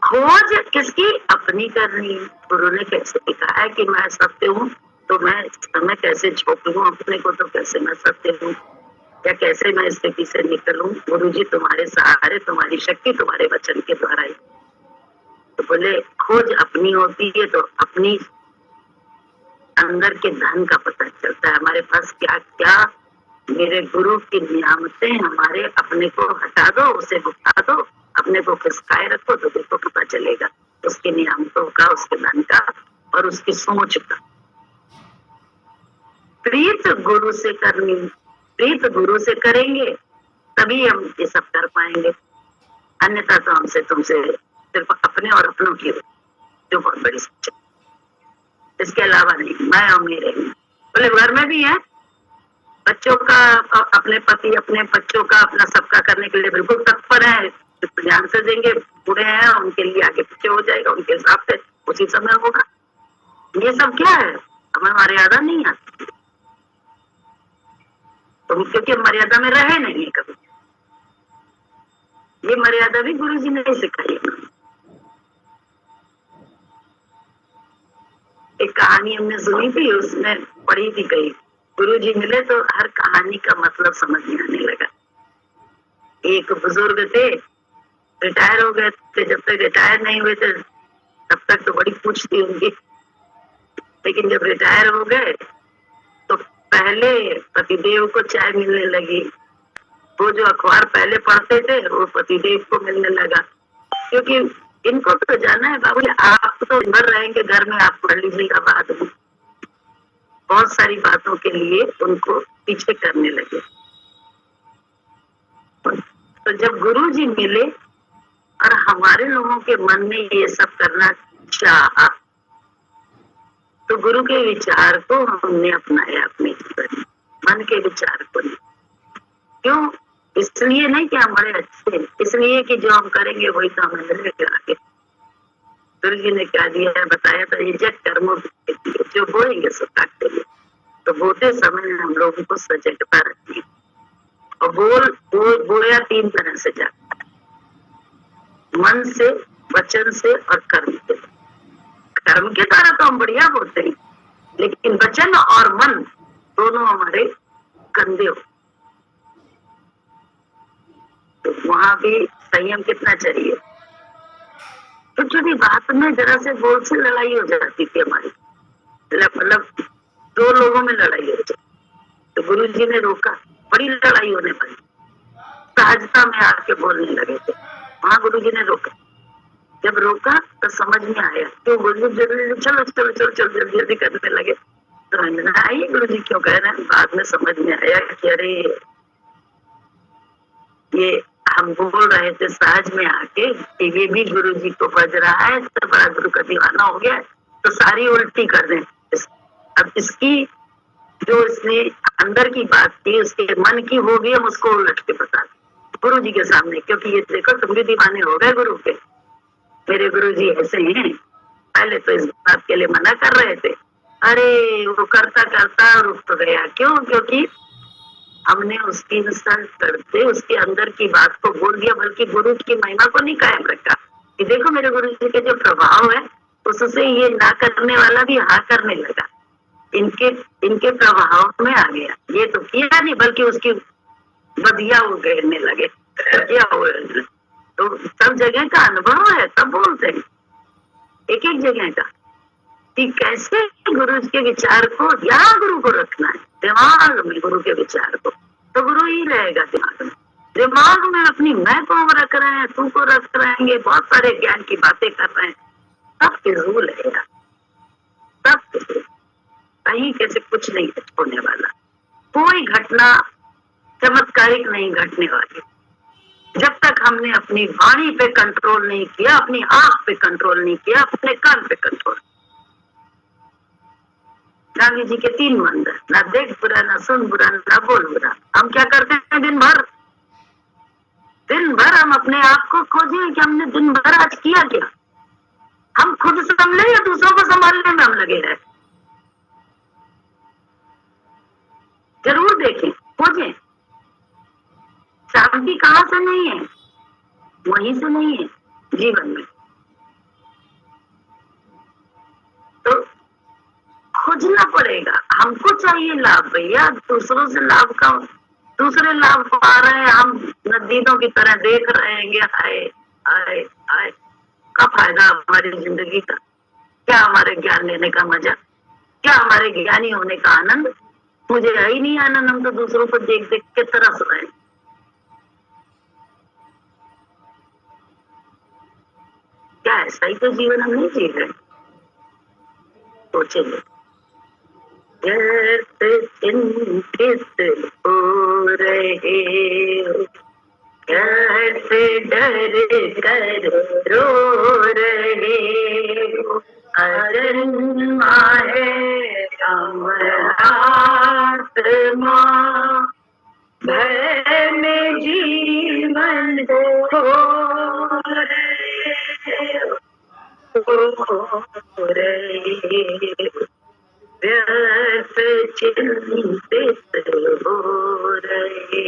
खोज किसकी? अपनी करनी है। गुरु ने कैसे लिखा है कि मैं सत्य हूँ, तो मैं कैसे छोड़ लूं अपने को, तो कैसे मैं सत्य हूँ, या कैसे मैं इस स्थिति से निकलूं? गुरु जी तुम्हारे सहारे, तुम्हारी शक्ति तुम्हारे वचन के द्वारा ही। तो बोले खोज अपनी होती है तो अपनी अंदर के धन का पता चलता है, हमारे पास क्या क्या मेरे गुरु की नियामतें, हमारे अपने को हटा दो, उसे उठा दो, अपने को खिसकाए रखो, तो देखो पता चलेगा उसकी नियामतों का, उसके धन का और उसकी सोच का। प्रीत गुरु से करनी, प्रीत गुरु से करेंगे तभी हम ये सब कर पाएंगे, अन्यथा तो हमसे तुमसे सिर्फ अपने और अपनों की जो बहुत बड़ी सोच, इसके अलावा नहीं। मैं और मेरे बोले घर में भी है, बच्चों का, अपने पति, अपने बच्चों का, अपना सबका करने के लिए बिल्कुल तत्पर है, ध्यान से देंगे, बूढ़े हैं उनके लिए आगे पीछे हो जाएगा, उनके हिसाब से उसी समय होगा। ये सब क्या है? हमें मर्यादा नहीं आती, तो क्योंकि मर्यादा में रहे नहीं कभी। ये मर्यादा भी गुरु जी ने सिखाई। एक कहानी हमने सुनी थी, उसमें पढ़ी थी कहीं, गुरु जी मिले तो हर कहानी का मतलब समझ में आने लगा। एक बुजुर्ग थे, रिटायर हो गए थे, जब तक रिटायर नहीं हुए थे तब तक तो बड़ी पूछ थी उनकी, लेकिन जब रिटायर हो गए तो पहले पतिदेव को चाय मिलने लगी, वो जो अखबार पहले पढ़ते थे वो पतिदेव को मिलने लगा, क्योंकि इनको तो जाना है बाबू आप तो भर रहेंगे घर में, आप पढ़ लीजिएगा बाद में। बहुत सारी बातों के लिए उनको पीछे करने लगे। तो जब गुरु जी मिले और हमारे लोगों के मन में ये सब करना चाहा, तो गुरु के विचार को हमने अपनाया अपने जीवन में, मन के विचार को नहीं। क्यों? इसलिए नहीं कि हमारे अच्छे, इसलिए कि जो हम करेंगे वही तो हमें मिलेगा आगे। गुरु जी ने क्या दिया है बताया, तो ये जग कर्मों जो बोएंगे सो काटेंगे, तो बोते समय हम लोगों को सजगता रखनी, और बोया तीन तरह से जाता है, मन से, वचन से और कर्म से। कर्म के द्वारा तो हम बढ़िया बोलते हैं, लेकिन वचन और मन दोनों हमारे गंदे हो, तो वहां भी संयम कितना चाहिए। तो छोटी बात में जरा से बोल से लड़ाई हो जाती थी हमारी, मतलब दो लोगों में लड़ाई हो जाती, तो गुरु जी ने रोका, बड़ी लड़ाई होने पड़ी, सहजता में आके बोलने लगे थे, वहां गुरु जी ने रोका। जब रोका तो समझ में आया, तो गुरु जी चलो चलो चलो चलो जल्दी जल्दी करने लगे, समझ में आई गुरु जी क्यों कह रहे हैं। बाद में समझ में आया कि अरे ये हम बोल रहे थे सहज में आके, ये भी गुरु जी को बज रहा है, तो बड़ा गुरु का दीवाना हो गया, तो सारी उल्टी कर दें। अब इसकी जो इसने अंदर की बात थी, उसके मन की, वो भी हम उसको उलट के बता गुरु जी के सामने, क्योंकि ये देखो तुम भी दीवाने हो गए गुरु के, मेरे गुरु जी ऐसे हैं। पहले तो इस बात के लिए मना कर रहे थे, अरे वो करता करता रुक तो गया। क्यों? क्योंकि हमने उसकी इंसल्ट करते उसके अंदर की बात को बोल दिया, बल्कि गुरु की महिमा को नहीं कायम रखा कि देखो मेरे गुरु जी के जो प्रभाव है उससे ये ना करने वाला भी हाँ करने लगा, इनके प्रभाव में आ गया। ये तो किया नहीं, बल्कि उसकी बदिया वो घेरने लगे। क्या हुआ? तो सब जगह का अनुभव है, सब बोलते हैं एक एक जगह का कि कैसे गुरु के विचार को, यहाँ गुरु को रखना है दिमाग में, गुरु के विचार को, तो गुरु ही रहेगा दिमाग में। दिमाग में अपनी मैं को हम रख रहे हैं, तू को रख रहेंगे, बहुत सारे ज्ञान की बातें कर रहे हैं, सब फिजूल है यार, सब फिजूल, कहीं कैसे कुछ नहीं होने वाला, कोई घटना चमत्कारिक नहीं घटने वाली जब तक हमने अपनी वाणी पे कंट्रोल नहीं किया, अपनी आंख पे कंट्रोल नहीं किया, अपने कान पे कंट्रोल। गांधी जी के 3 मंत्र, ना देख बुरा, ना सुन बुरा, ना बोल बुरा। हम क्या करते हैं दिन भर हम अपने आप को खोजें कि हमने दिन भर आज किया क्या। हम खुद संभले या दूसरों को संभालने में हम लगे रहे। जरूर देखें, खोजें। शांति कहाँ से नहीं है? वहीं से नहीं है जीवन में। खोजना पड़ेगा। हमको चाहिए लाभ भैया, दूसरों से लाभ का, दूसरे लाभ पा रहे हैं, हम नदीनों की तरह देख रहे हैं। हाय हाय हाय, का फायदा हमारी जिंदगी का? क्या हमारे ज्ञान लेने का मजा? क्या हमारे ज्ञानी होने का आनंद? मुझे है ही नहीं आनंद, हम तो दूसरों को देख देख के तरस रहे हैं। क्या ऐसा ही तो जीवन हम नहीं जी रहे? सोचेंगे कैसे चिंतित हो रहे हो, कैसे डर कर रो रहे हो। अजन्मा है अमरात्मा, भय में जीवन खो रहे हो, व्यर्थ चिंतित हो रहे